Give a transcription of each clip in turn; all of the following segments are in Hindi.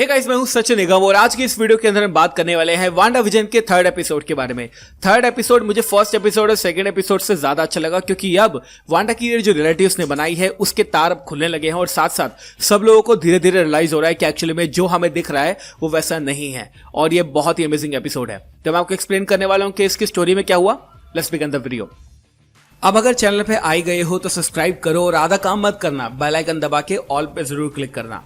हे गाइस, मैं हूं सचिन निगम और आज की इस वीडियो के अंदर हम बात करने वाले हैं वांडा विजन के थर्ड एपिसोड के बारे में। थर्ड एपिसोड मुझे फर्स्ट एपिसोड और सेकंड एपिसोड से ज्यादा अच्छा लगा क्योंकि अब वांडा की जो रिलेटिव्स ने बनाई है उसके तार अब खुलने लगे हैं और साथ साथ सब लोगों को धीरे धीरे रियलाइज हो रहा है कि एक्चुअली में जो हमें दिख रहा है वो वैसा नहीं है और ये बहुत ही अमेजिंग एपिसोड है। तो मैं आपको एक्सप्लेन करने वाला हूं कि इसकी स्टोरी में क्या हुआ। Let's begin the video. अब अगर चैनल पे आई गए हो तो सब्सक्राइब करो और आधा काम मत करना, बेल आइकन दबा के ऑल पे जरूर क्लिक करना।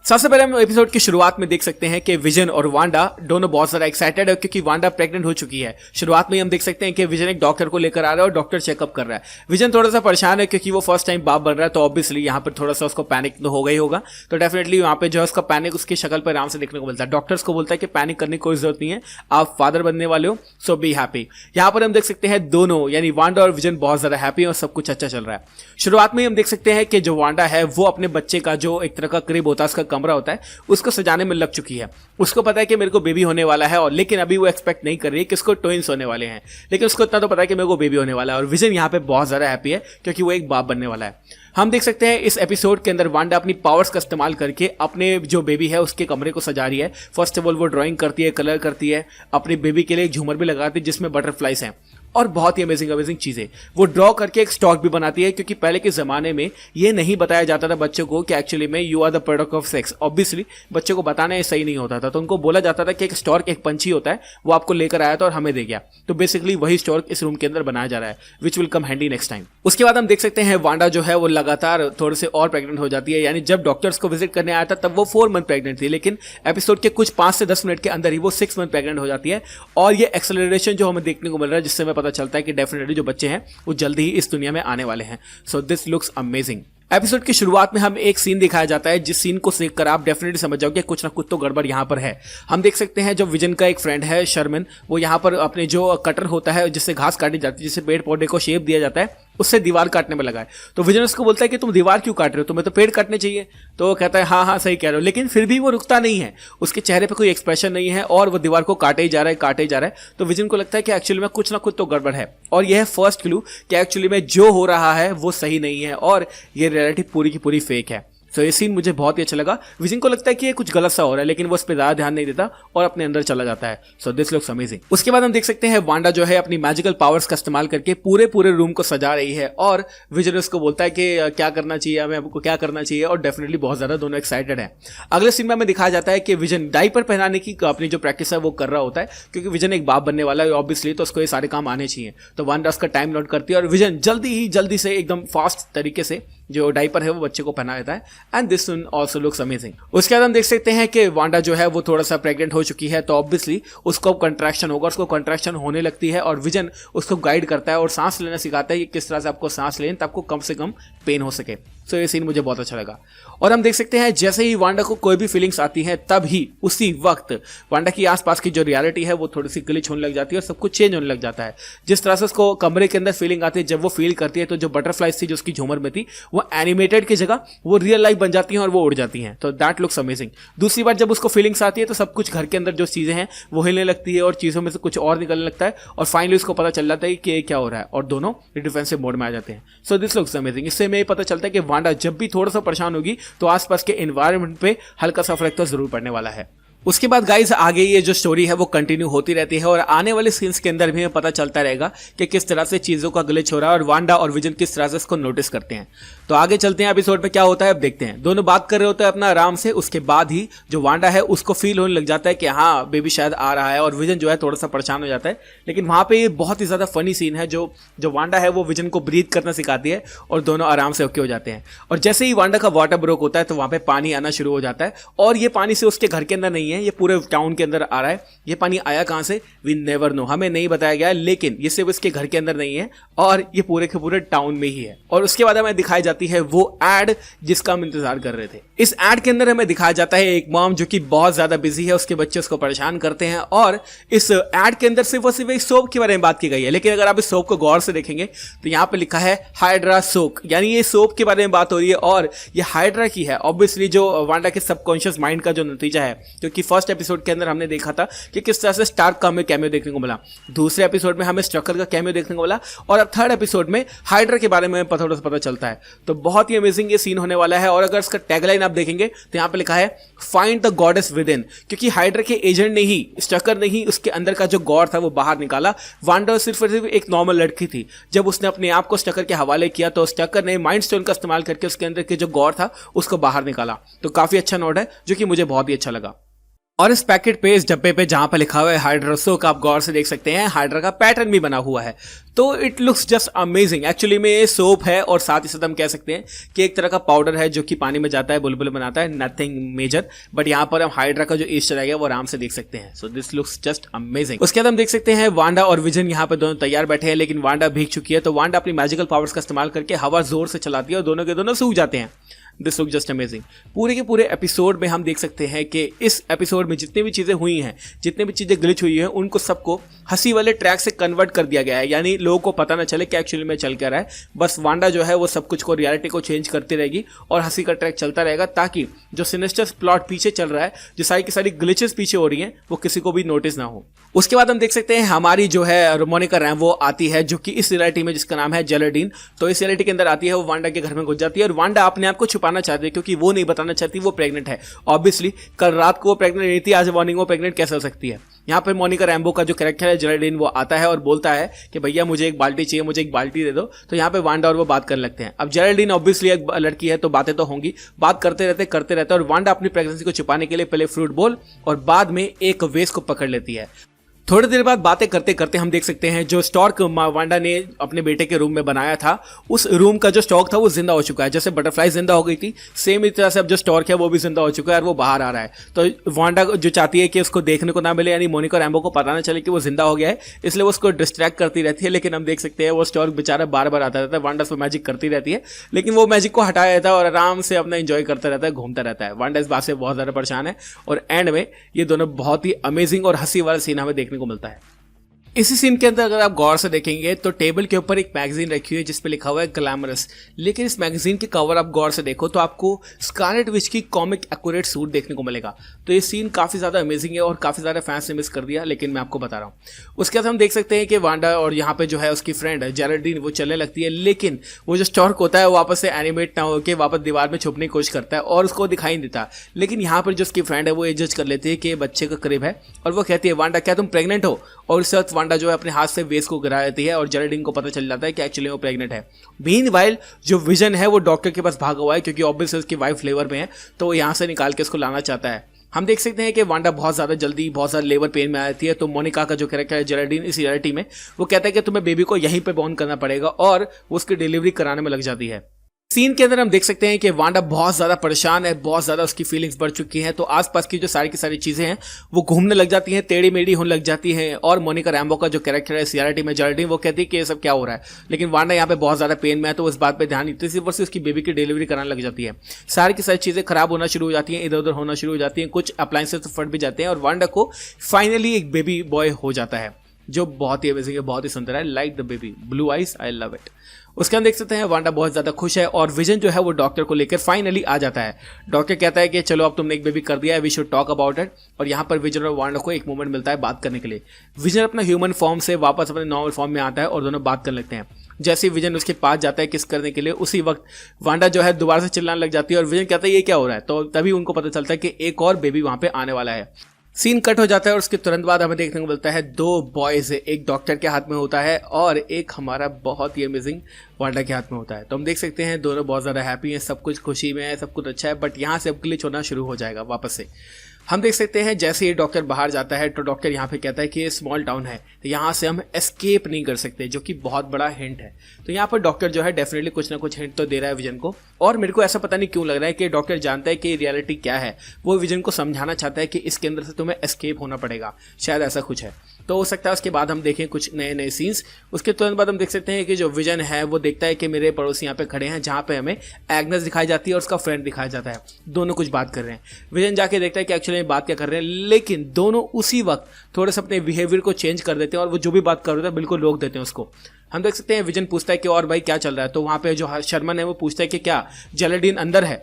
सबसे पहले हम एपिसोड की शुरुआत में देख सकते हैं कि विजन और वांडा दोनों बहुत ज्यादा एक्साइटेड है क्योंकि वांडा प्रेग्नेंट हो चुकी है। शुरुआत में हम देख सकते हैं कि विजन एक डॉक्टर को लेकर आ रहा है और डॉक्टर चेकअप कर रहा है। विजन थोड़ा सा परेशान है क्योंकि वो फर्स्ट टाइम बाप बन रहा है, तो ऑब्वियसली यहाँ पर थोड़ा सा उसको पैनिक तो हो गई होगा। तो डेफिनेटली वहाँ पे जो है उसका पैनिक उसकी शक्ल पर आराम से देखने को मिलता है। डॉक्टर्स को बोलता है कि पैनिक करने की कोई जरूरत नहीं है, आप फादर बनने वाले हो, सो बी हैप्पी। यहाँ पर हम देख सकते हैं दोनों यानी वांडा और विजन बहुत ज्यादा हैप्पी और सब कुछ अच्छा चल रहा है। शुरुआत में हम देख सकते हैं कि जो वांडा है वो अपने बच्चे का जो एक तरह का क्रिब होता है, उसका कमरा होता है, उसको सजाने में लग चुकी है। उसको पता है कि मेरे को बेबी होने वाला है और लेकिन अभी वो एक्सपेक्ट नहीं कर रही है कि उसको ट्विंस होने वाले हैं, लेकिन उसको इतना तो पता है कि मेरे को बेबी होने वाला है। और विजन यहाँ पे बहुत ज्यादा हैप्पी है क्योंकि वो एक बाप बनने वाला है। हम देख सकते हैं इस एपिसोड के अंदर वांडा अपनी पावर्स का इस्तेमाल करके अपने जो बेबी है उसके कमरे को सजा रही है। फर्स्ट ऑफ ऑल वो ड्राइंग करती है, कलर करती है, अपनी बेबी के लिए एक झूमर भी लगाती है जिसमें बटरफ्लाइज हैं और बहुत ही अमेजिंग चीजें वो ड्रॉ करके एक स्टॉक भी बनाती है क्योंकि पहले के जमाने में ये नहीं बताया जाता था बच्चों को कि एक्चुअली में you are the product of sex. Obviously बच्चों को बताना सही नहीं होता था, तो उनको बोला जाता था कि एक स्टॉर्क एक पंछी होता है, वो आपको लेकर आया था और हमें दे गया। तो बेसिकली वही स्टॉर्क इस रूम के अंदर बनाया जा रहा है, which will come handy next time. उसके बाद हम देख सकते हैं वांडा जो है वो लगातार थोड़े से और प्रेग्नेंट हो जाती है। यानी जब डॉक्टर्स को विजिट करने आया था तब वो 4 मंथ प्रेग्नेंट थी, लेकिन एपिसोड के कुछ 5 से 10 मिनट के अंदर ही वो 6 मंथ प्रेग्नेंट हो जाती है। और ये एक्सेलरेशन जो हमें देखने को मिल रहा है जिससे हमें पता चलता है कि डेफिनेटली जो बच्चे हैं वो जल्दी ही इस दुनिया में आने वाले हैं। So this looks amazing. Episode की शुरुआत में हमें एक सीन दिखाया जाता है जिस सीन को देखकर आप डेफिनेटली समझ जाओगे कुछ ना कुछ तो गड़बड़ यहाँ पर है। हम देख सकते हैं जो विजन का एक फ्रेंड है शर्मन, वो यहाँ पर अपने जो कटर होता है जिससे घास काटी जाती है, जिससे पेड़ पौधे को शेप दिया जाता है, उससे दीवार काटने में लगा है। तो विजन उसको बोलता है कि तुम दीवार क्यों काट रहे हो, तुम्हें तो पेड़ काटने चाहिए। तो वो कहता है हाँ हाँ सही कह रहे हो, लेकिन फिर भी वो रुकता नहीं है, उसके चेहरे पे कोई एक्सप्रेशन नहीं है और वो दीवार को काटे ही जा रहा है, काटे ही जा रहा है। तो विजन को लगता है कि एक्चुअली में कुछ ना कुछ तो गड़बड़ है और यह है फर्स्ट क्लू कि एक्चुअली में जो हो रहा है वो सही नहीं है और ये रियलिटी पूरी की पूरी फेक है। तो ये सीन मुझे बहुत ही अच्छा लगा। विजन को लगता है कि ये कुछ गलत सा हो रहा है लेकिन वो उस पर ज्यादा ध्यान नहीं देता और अपने अंदर चला जाता है। So this looks amazing. उसके बाद हम देख सकते हैं वांडा जो है अपनी मैजिकल पावर्स का इस्तेमाल करके पूरे रूम को सजा रही है और विजन उसको बोलता है कि क्या करना चाहिए, हमें आपको क्या करना चाहिए, और डेफिनेटली बहुत ज्यादा दोनों एक्साइटेड है। अगले सीन में हमें दिखाया जाता है कि विजन डायपर पहनाने की अपनी जो प्रैक्टिस है वो कर रहा होता है क्योंकि विजन एक बाप बनने वाला है ऑब्वियसली, तो उसको ये सारे काम आने चाहिए। तो वांडा उसका टाइम नोट करती है और विजन जल्दी से एकदम फास्ट तरीके से जो डायपर है वो बच्चे को पहना देता है and this one also looks amazing. उसके बाद हम देख सकते हैं कि वांडा जो है वो थोड़ा सा प्रेग्नेंट हो चुकी है, तो ऑब्वियसली उसको कंट्रैक्शन होगा, उसको कंट्रैक्शन होने लगती है और विजन उसको गाइड करता है और सांस लेना सिखाता है कि किस तरह से आपको सांस लें ताकि आपको कम से कम पेन हो सके। सो ये सीन मुझे बहुत अच्छा लगा। और हम देख सकते हैं जैसे ही वांडा को कोई भी फीलिंग्स आती है तब ही उसी वक्त वांडा की आसपास की जो रियलिटी है वो थोड़ी सी ग्लिच होने लग जाती है और सब कुछ चेंज होने लग जाता है। जिस तरह से उसको कमरे के अंदर फीलिंग आती है, जब वो फील करती है तो जो बटरफ्लाइज थी जो उसकी झूमर में थी वो एनिमेटेड की जगह वो रियल लाइफ बन जाती हैं और वो उड़ जाती हैं। तो दैट लुक्स अमेजिंग। दूसरी बार जब उसको फीलिंग्स आती है तो सब कुछ घर के अंदर जो चीजें हैं वो हिलने लगती है और चीजों में से कुछ और निकलने लगता है और फाइनली उसको पता चल जाता है कि क्या हो रहा है और दोनों डिफेंसिव मोड में आ जाते हैं। So this looks amazing. इससे हमें पता चलता है कि वांडा जब भी थोड़ा सा परेशान होगी तो आसपास के एनवायरनमेंट पे हल्का सा फर्क तो जरूर पड़ने वाला है। उसके बाद गाइस आगे ये जो स्टोरी है वो कंटिन्यू होती रहती है और आने वाले सीन्स के अंदर भी हमें पता चलता रहेगा कि किस तरह से चीजों का ग्लिच हो रहा है और वांडा और विजन किस तरह से इसको नोटिस करते हैं। तो आगे चलते हैं एपिसोड में क्या होता है अब देखते हैं। दोनों बात कर रहे होते हैं अपना आराम से, उसके बाद ही जो वांडा है उसको फील होने लग जाता है कि हाँ बेबी शायद आ रहा है और विजन जो है थोड़ा सा परेशान हो जाता है। लेकिन वहां पे ये बहुत ही ज्यादा फनी सीन है जो वांडा है वो विजन को ब्रीथ करना सिखाती है और दोनों आराम से ओके हो जाते हैं। और जैसे ही वांडा का वाटर ब्रोक होता है तो वहां पे पानी आना शुरू हो जाता है और ये पानी से उसके घर के अंदर नहीं है, ये पूरे टाउन के अंदर आ रहा है। ये पानी आया कहां से वी नेवर नो, हमें नहीं बताया गया, लेकिन ये सिर्फ इसके घर के अंदर नहीं है और ये पूरे के पूरे टाउन में ही है। और उसके बाद हमें दिखाई जाती है वो एड जिसका हम इंतजार कर रहे थे। इस एड के अंदर हमें दिखाया जाता है एक मॉम जो कि बहुत ज्यादा बिजी है, उसके बच्चे उसको परेशान करते हैं और इस एड के अंदर सिर्फ एक सोप के बारे में बात की गई है। लेकिन अगर आप इस सोप को गौर से देखेंगे तो यहाँ पे लिखा है हाइड्रा सोप, यानी ये सोप के बारे में बात हो रही है और ये हाइड्रा की है। ऑब्वियसली जो वांडा के सबकॉन्शियस माइंड का जो नतीजा है, क्योंकि क्योंकि फर्स्ट एपिसोड के अंदर हमने देखा था कि किस तरह से स्टार्क का हमें कैमियो देखने को मिला, दूसरे एपिसोड में हमें स्ट्रकर का कैमियो देखने को मिला, और अब थर्ड एपिसोड में हाइड्रा के बारे में पता चलता है। तो बहुत ही अमेजिंग ये सीन होने वाला है। और अगर इसका टैगलाइन आप देखेंगे तो यहाँ पे लिखा है find the goddess with in, क्योंकि हाइड्रा के एजेंट ने ही, स्ट्रकर ने ही उसके अंदर का जो गॉड था वो बाहर निकाला। वांडा सिर्फ और सिर्फ एक नॉर्मल लड़की थी। जब उसने अपने आप को स्ट्रकर के हवाले किया तो स्ट्रकर ने माइंड स्टोन का इस्तेमाल करके उसके अंदर के जो गॉड था उसको बाहर निकाला। तो काफी अच्छा नोट है जो कि मुझे बहुत ही अच्छा लगा। और इस पैकेट पे, इस डब्बे पे जहां पर लिखा हुआ है हाइड्रोसो का, आप गौर से देख सकते हैं हाइड्रा का पैटर्न भी बना हुआ है। तो it looks just amazing. Actually में ये सोप है और साथ ही साथ हम कह सकते हैं कि एक तरह का पाउडर है जो कि पानी में जाता है, बुलबुल बनाता है, नथिंग मेजर। बट यहाँ पर हम हाइड्रा का जो ईस्टर है वो आराम से देख सकते हैं। So this looks just amazing. उसके बाद हम देख सकते हैं वांडा और विजन यहाँ पे दोनों तैयार बैठे हैं, लेकिन वांडा भीग चुकी है। तो वांडा अपनी मैजिकल पावर्स का इस्तेमाल करके हवा जोर से चलाती है और दोनों के दोनों सूख जाते हैं। This look just amazing. पूरे के पूरे एपिसोड में हम देख सकते हैं कि इस एपिसोड में जितनी भी चीज़ें हुई हैं, जितनी भी चीज़ें ग्लिच हुई हैं, उनको सबको हंसी वाले ट्रैक से कन्वर्ट कर दिया गया है। यानी लोगों को पता ना चले कि एक्चुअली में चल क्या रहा है। बस वांडा जो है वो सब कुछ को, रियलिटी को चेंज करती रहेगी और हंसी का ट्रैक चलता रहेगा, ताकि जो सिनिस्टर प्लॉट पीछे चल रहा है, जो सारी की सारी ग्लिचेस पीछे हो रही हैं, वो किसी को भी नोटिस ना हो। उसके बाद हम देख सकते हैं हमारी जो है मोनिका रैम्बो आती है, जो कि इस रियलिटी में जिसका नाम है जेलेडिन। तो इस रियलिटी के अंदर आती है, वो वांडा के घर में घुस जाती है और वांडा अपने आप को छुपाना चाहती है क्योंकि वो नहीं बताना चाहती वो प्रेग्नेंट है। ऑब्वियसली कल रात को वो प्रेग्नेंट नहीं थी, आज मॉर्निंग वो प्रेग्नेंट कैसे हो सकती है। यहाँ पर मोनिका रैम्बो का जो कैरेक्टर है जेलेडिन, वो आता है और बोलता है कि भैया मुझे एक बाल्टी चाहिए, मुझे एक बाल्टी दे दो। तो यहाँ पे वांडा और वो बात करने लगते हैं। अब जेलेडिन ऑब्वियसली एक लड़की है तो बातें तो होंगी, बात करते रहते और वांडा अपनी प्रेगनेंसी को छुपाने के लिए पहले फ्रूट बोल और बाद में एक वेस को पकड़ लेती है। थोड़ी देर बाद बातें करते करते हम देख सकते हैं जो स्टॉक वांडा ने अपने बेटे के रूम में बनाया था, उस रूम का जो स्टॉक था वो जिंदा हो चुका है। जैसे बटरफ्लाई जिंदा हो गई थी, सेम इस तरह से अब जो स्टॉक है वो भी जिंदा हो चुका है और वो बाहर आ रहा है। तो वांडा जो चाहती है कि उसको देखने को ना मिले, यानी मोनिका रैम्बो को पता ना चले कि वो जिंदा हो गया है, इसलिए वो उसको डिस्ट्रैक्ट करती रहती है। लेकिन हम देख सकते हैं वो स्टॉक बेचारा बार बार आता रहता है, वांडा उस पर मैजिक करती रहती है, लेकिन वो मैजिक को हटाया रहता है और आराम से अपना एंजॉय करता रहता है, घूमता रहता है। वांडा इस बात से बहुत ज्यादा परेशान है और एंड में ये दोनों बहुत ही अमेजिंग और हंसी वाला सीन हमें देखने को मिलता है। इसी सीन के अंदर अगर आप गौर से देखेंगे तो टेबल के ऊपर एक मैगजीन रखी हुई है जिस पे लिखा हुआ है ग्लैमरस, लेकिन इस मैगजीन के कवर आप गौर से देखो तो आपको स्कारलेट विच की कॉमिक एक्यूरेट सूट देखने को मिलेगा। तो ये सीन काफ़ी ज़्यादा अमेजिंग है और काफ़ी ज़्यादा फैंस ने मिस कर दिया, लेकिन मैं आपको बता रहा हूँ। उसके बाद हम देख सकते हैं कि वांडा और यहाँ पे जो है उसकी फ्रेंड जेलेडिन वो चलने लगती है, लेकिन वो जो स्टॉर्क होता है वो वापस से एनिमेट ना होकर वापस दीवार में छुपने की कोशिश करता है और उसको दिखाई नहीं देता। लेकिन यहाँ पर जो उसकी फ्रेंड है वो ये जज कर लेती है कि बच्चे का करीब है और वो कहती है वांडा क्या तुम प्रेग्नेंट हो, और इस वक्त वांडा जो है अपने हाथ से वेस को गिरा देती है और जेलेडिन को पता चल जाता है कि एक्चुअली वो प्रेग्नेंट है। मीनवाइल जो विजन है वो डॉक्टर के पास भागा हुआ है क्योंकि ऑब्वियसली उसकी वाइफ लेबर में है, तो वो यहाँ से निकाल के उसको लाना चाहता है। हम देख सकते हैं कि वांडा बहुत ज़्यादा जल्दी बहुत ज़्यादा लेबर पेन में आती है, तो मोनिका का जो कैरेक्टर है जेलेडिन इस रियलिटी में वो कहता है कि तुम्हें बेबी को यहीं पे बॉर्न करना पड़ेगा और वो उसकी डिलीवरी कराने में लग जाती है। सीन के अंदर हम देख सकते हैं कि वांडा बहुत ज़्यादा परेशान है, बहुत ज़्यादा उसकी फीलिंग्स बढ़ चुकी हैं, तो आसपास की जो सारी की सारी चीज़ें हैं वो घूमने लग जाती हैं, टेढ़ी मेढ़ी होने लग जाती हैं। और मोनिका रैम्बो का जो कैरेक्टर है सीआरटी में जेलेडिन, वो कहती है कि ये सब क्या हो रहा है, लेकिन वांडा यहाँ पे बहुत ज़्यादा पेन में है तो उस बात पर ध्यान नहीं देती, सिर्फ उसकी बेबी की डिलीवरी कराने लग जाती है। सारी की सारी चीज़ें खराब होना शुरू हो जाती हैं, इधर उधर होना शुरू हो जाती हैं, कुछ अप्लायंसेस तो फट भी जाते हैं और वांडा को फाइनली एक बेबी बॉय हो जाता है जो बहुत ही अमेजिंग है, बहुत ही सुंदर है। Like the baby, blue eyes, I love it. उसके हम देख सकते हैं वांडा बहुत ज़्यादा खुश है और विजन जो है वो डॉक्टर को लेकर फाइनली आ जाता है। डॉक्टर कहता है कि चलो अब तुमने एक बेबी कर दिया है, we should talk about it. और यहाँ पर विजन और वांडा को एक मोमेंट मिलता है बात करने के लिए। विजन अपना ह्यूमन फॉर्म से वापस अपने नॉर्मल फॉर्म में आता है और दोनों बात करने लगते हैं। जैसे ही विजन उसके पास जाता है किस करने के लिए, उसी वक्त वांडा जो है दोबारा से चिल्लाने लग जाती है और विजन कहता है ये क्या हो रहा है, तो तभी उनको पता चलता है कि एक और बेबी वहाँ पे आने वाला है। सीन कट हो जाता है और उसके तुरंत बाद हमें देखने को मिलता है दो बॉयज, एक डॉक्टर के हाथ में होता है और एक हमारा बहुत ही अमेजिंग वांडा के हाथ में होता है। तो हम देख सकते हैं दोनों बहुत ज़्यादा हैप्पी हैं, सब कुछ खुशी में है, सब कुछ अच्छा है। बट यहाँ से अब ग्लिच होना शुरू हो जाएगा वापस से। हम देख सकते हैं जैसे ही डॉक्टर बाहर जाता है तो डॉक्टर यहाँ पे कहता है कि ये स्मॉल टाउन है तो यहाँ से हम एस्केप नहीं कर सकते, जो कि बहुत बड़ा हिंट है। तो यहाँ पर डॉक्टर जो है डेफिनेटली कुछ ना कुछ हिंट तो दे रहा है विजन को, और मेरे को ऐसा पता नहीं क्यों लग रहा है कि डॉक्टर जानता है कि रियलिटी क्या है, वो विजन को समझाना चाहता है कि इसके अंदर से तुम्हें एस्केप होना पड़ेगा, शायद ऐसा कुछ है। तो हो सकता है उसके बाद हम देखें कुछ नए नए सीन्स। उसके तुरंत बाद हम देख सकते हैं कि जो विजन है वो देखता है कि मेरे पड़ोसी यहाँ पे खड़े हैं, जहाँ पे हमें एग्नेस दिखाई जाती है और उसका फ्रेंड दिखाया जाता है, दोनों कुछ बात कर रहे हैं। विजन जाके देखता है कि एक्चुअली बात क्या कर रहे हैं, लेकिन दोनों उसी वक्त थोड़े से अपने बिहेवियर को चेंज कर देते हैं और वो जो भी बात कर रहे थे बिल्कुल रोक देते हैं उसको। हम देख सकते हैं विजन पूछता है कि और भाई क्या चल रहा है, तो वहाँ पे जो शर्मन है वो पूछता है कि क्या जेलेडिन अंदर है,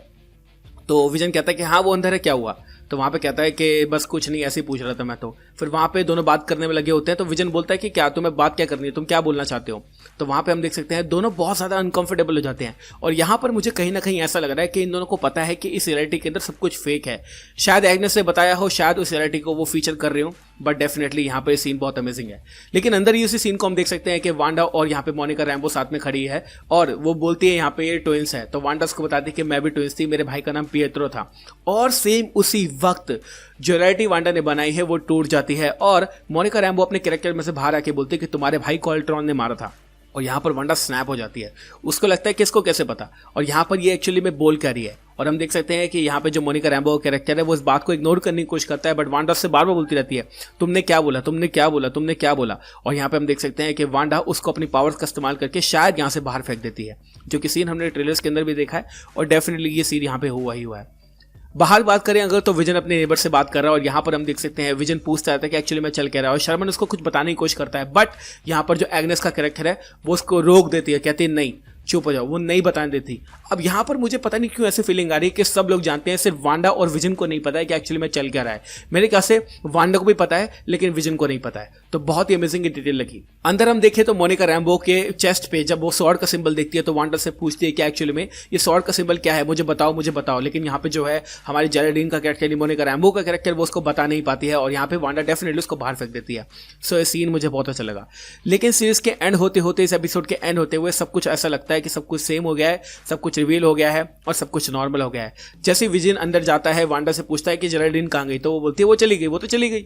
तो विजन कहता है कि हाँ वो अंदर है, क्या हुआ। तो वहाँ पे कहता है कि बस कुछ नहीं, ऐसे ही पूछ रहा था मैं तो। फिर वहाँ पे दोनों बात करने में लगे होते हैं, तो विजन बोलता है कि क्या तुम्हें बात क्या करनी है, तुम क्या बोलना चाहते हो। तो वहाँ पे हम देख सकते हैं दोनों बहुत ज़्यादा अनकंफर्टेबल हो जाते हैं। और यहाँ पर मुझे कहीं ना कहीं ऐसा लग रहा है कि इन दोनों को पता है कि इस रियलिटी के अंदर सब कुछ फेक है। शायद एग्नेस ने बताया हो, शायद उस रियलिटी को वो फीचर कर रहे हो, बट डेफिनेटली यहाँ पे सीन बहुत अमेजिंग है। लेकिन अंदर ही उसी सीन को हम देख सकते हैं कि वांडा और यहाँ पे मोनिका रैम्बो साथ में खड़ी है और वो बोलती है यहाँ पे ये ट्विंस है। तो वांडा उसको बताती है कि मैं भी ट्विंस थी, मेरे भाई का नाम पिएत्रो था। और सेम उसी वक्त जो रियलिटी वांडा ने बनाई है वो टूट जाती है और मोनिका रैम्बो अपने कैरेक्टर में से बाहर आके बोलती है कि तुम्हारे भाई को अल्ट्रॉन ने मारा था। और यहाँ पर वांडा स्नैप हो जाती है, उसको लगता है कि इसको कैसे पता, और यहाँ पर ये एक्चुअली में बोल कर रही है। और हम देख सकते हैं कि यहाँ पे जो मोनिका रैम्बो कैरेक्टर है वो इस बात को इग्नोर करने की कोशिश करता है, बट वांडा उससे बार बार बोलती रहती है तुमने क्या बोला, तुमने क्या बोला, तुमने क्या बोला। और यहाँ पे हम देख सकते हैं कि वांडा उसको अपनी पावर्स का इस्तेमाल करके शायद यहाँ से बाहर फेंक देती है, जो कि सीन हमने ट्रेलर्स के अंदर भी देखा है और डेफिनेटली ये सीन यहाँ पे हुआ ही हुआ है। बाहर बात करें अगर तो विजन अपने नेबर से बात कर रहा है और यहाँ पर हम देख सकते हैं विजन पूछता रहता है कि एक्चुअली मैं चल क्या रहा हूँ। शर्मन उसको कुछ बताने की कोशिश करता है, बट यहाँ पर जो एग्नेस का कैरेक्टर है वो उसको रोक देती है, कहती है नहीं चुप हो जाओ, वो नहीं बताने देती। अब यहाँ पर मुझे पता नहीं क्यों ऐसी फीलिंग आ रही है कि सब लोग जानते हैं, सिर्फ वांडा और विजन को नहीं पता है कि एक्चुअली में चल क्या रहा है। मेरे ख्याल से वांडा को भी पता है लेकिन विजन को नहीं पता है, तो बहुत ही अमेजिंग डिटेल लगी। अंदर हम देखें तो मोनिका रैम्बो के चेस्ट पे जब वो स्वॉर्ड का सिंबल देखती है तो वांडा से पूछती है कि एक्चुअली में ये स्वॉर्ड का सिंबल क्या है, मुझे बताओ मुझे बताओ। लेकिन यहाँ पे जो है हमारी जेरेडीन का कैरेक्टर मोनिका रैम्बो का कैरेक्टर वो उसको बता नहीं पाती है और यहाँ पे वांडा डेफिनेटली उसको बाहर फेंक देती है। सो ये सीन मुझे बहुत अच्छा लगा। लेकिन सीरीज के एंड होते होते, इस एपिसोड के एंड होते हुए सब कुछ ऐसा लगता है कि सब कुछ सेम हो गया है, सब कुछ रिवील हो गया है और सब कुछ नॉर्मल हो गया है। जैसे विजन अंदर जाता है, वांडा से पूछता है कि जेरेडीन कहाँ गई, तो वो बोलती है वो चली गई, वो तो चली गई।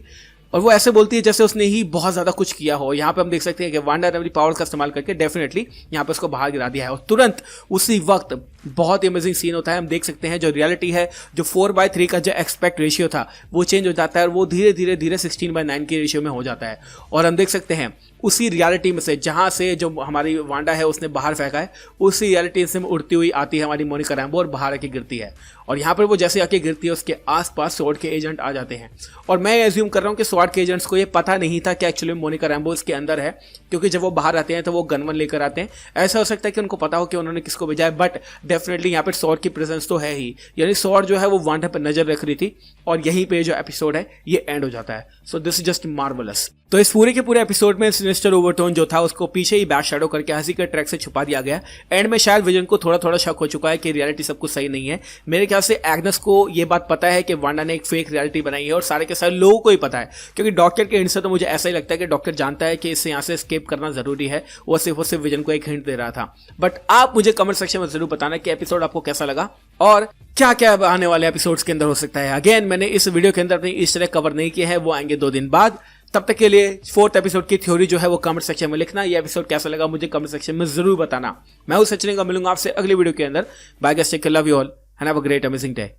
और वो ऐसे बोलती है जैसे उसने ही बहुत ज़्यादा कुछ किया हो। यहाँ पे हम देख सकते हैं कि वांडा ने अपनी पावर का इस्तेमाल करके डेफिनेटली यहाँ पे उसको बाहर गिरा दिया है और तुरंत उसी वक्त बहुत ही अमेजिंग सीन होता है। हम देख सकते हैं जो रियलिटी है, जो 4/3 का जो एक्सपेक्ट रेशियो था वो चेंज हो जाता है और वो धीरे धीरे धीरे 16/9 के रेशियो में हो जाता है। और हम देख सकते हैं उसी रियलिटी में से जहाँ से जो हमारी वांडा है उसने बाहर फेंका है, उसी रियलिटी से उड़ती हुई आती है हमारी मोनिका रैम्बो और बाहर आके गिरती है। और यहाँ पर वो जैसे आके गिरती है उसके आसपास स्वॉर्ड के एजेंट आ जाते हैं और मैं एज्यूम कर रहा हूँ कि स्वॉर्ड के एजेंट्स को ये पता नहीं था कि एक्चुअली मोनिका रैम्बो इसके अंदर है, क्योंकि जब वो बाहर आते हैं तो वो गनवन लेकर आते हैं। ऐसा हो सकता है कि उनको पता हो कि उन्होंने किसको भेजा है, बट डेफिनेटली यहाँ पर स्वॉर्ड की प्रेजेंस तो है ही, यानी स्वॉर्ड जो है वो वांडा पर नजर रख रही थी और यहीं पे जो एपिसोड है ये एंड हो जाता है। So this is just marvellous. तो इस पूरे के पूरे एपिसोड में सिनिस्टर ओवरटोन जो था उसको पीछे ही बैक शैडो करके हंसी के ट्रैक से छुपा दिया गया। एंड में शायद विजन को थोड़ा थोड़ा शक हो चुका है कि रियलिटी सब कुछ सही नहीं है। मेरे ख्याल से एग्नेस को ये बात पता है कि वांडा ने एक फेक रियलिटी बनाई है और सारे के सारे लोगों को ही पता है, क्योंकि डॉक्टर के हिंट से तो मुझे ऐसा ही लगता है कि डॉक्टर जानता है कि इससे यहाँ से एस्केप करना जरूरी है। वो सिर्फ विजन को एक हिंट दे रहा था। बट आप मुझे कमेंट सेक्शन में जरूर बताना कि एपिसोड आपको कैसा लगा और क्या क्या आने वाले एपिसोड्स के अंदर हो सकता है। अगेन मैंने इस वीडियो के अंदर अपनी इस तरह कवर नहीं किया है, वो आएंगे 2 दिन बाद। तब तक के लिए 4th एपिसोड की थ्योरी जो है वो कमेंट सेक्शन में लिखना। ये एपिसोड कैसा लगा मुझे कमेंट सेक्शन में जरूर बताना। मैं उस सचिन का मिलूंगा आपसे अगली वीडियो के अंदर। Bye guys, take care, love you all and have a great amazing day.